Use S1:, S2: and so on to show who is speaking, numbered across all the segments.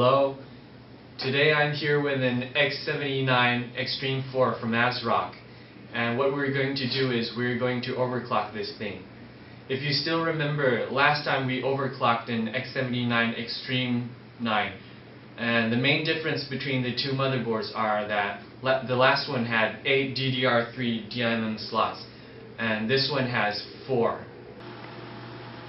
S1: Hello, today I'm here with an X79 Extreme4 from ASRock, and what we're going to do is we're going to overclock this thing. If you still remember, last time we overclocked an X79 Extreme9, and the main difference between the two motherboards are that the last one had 8 DDR3 DIMM slots, and this one has 4.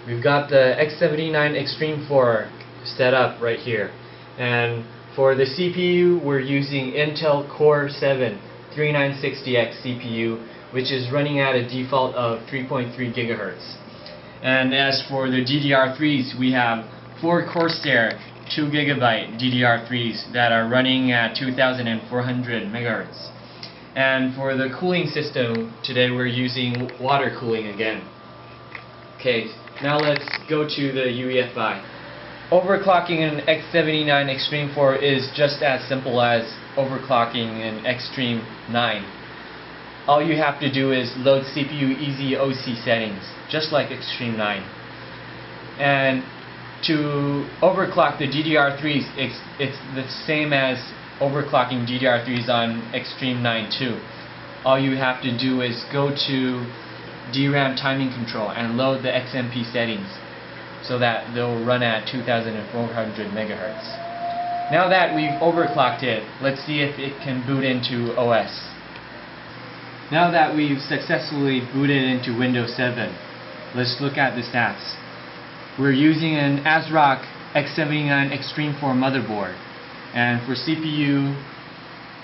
S1: We've got the X79 Extreme4 set up right here, and for the CPU we're using Intel Core 7 3960X CPU, which is running at a default of 3.3 GHz. And as for the DDR3s, we have 4 Corsair 2 GB DDR3s that are running at 2400 MHz. And for the cooling system, today we're using water cooling again. Okay, now let's go to the UEFI. Overclocking an X79 Extreme4 is just as simple as overclocking an Extreme9. All you have to do is load CPU Easy OC settings, just like Extreme9. And to overclock the DDR3s, it's the same as overclocking DDR3s on Extreme9 too. All you have to do is go to DRAM timing control and load the XMP settings so that they'll run at 2400 MHz. Now that we've overclocked it, let's see if it can boot into OS. Now that we've successfully booted into Windows 7, let's look at the stats. We're using an ASRock X79 Extreme4 motherboard, and for CPU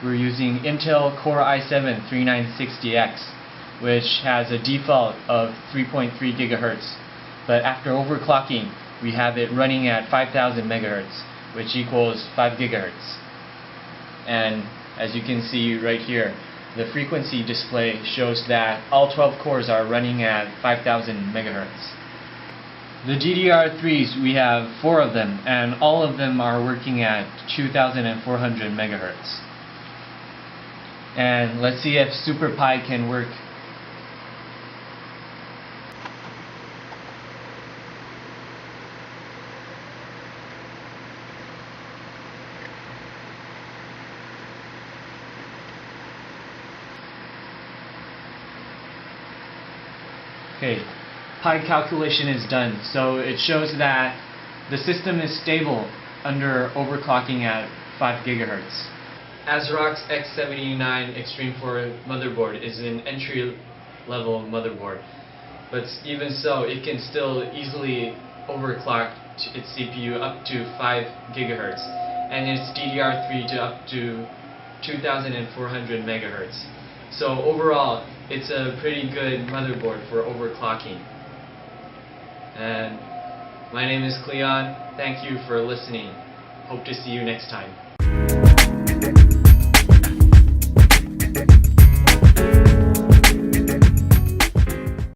S1: we're using Intel Core i7 3960X, which has a default of 3.3 GHz, but after overclocking we have it running at 5000 MHz, which equals 5 GHz. And as you can see right here, the frequency display shows that all 12 cores are running at 5000 MHz. The DDR3s, we have 4 of them, and all of them are working at 2400 MHz. And let's see if SuperPi can work. Okay, Pi calculation is done, so it shows that the system is stable under overclocking at 5 GHz. ASRock's X79 Extreme4 motherboard is an entry-level motherboard, but even so, it can still easily overclock its CPU up to 5 GHz, and its DDR3 to up to 2400 MHz. So overall, it's a pretty good motherboard for overclocking. And my name is Cleon. Thank you for listening. Hope to see you next time.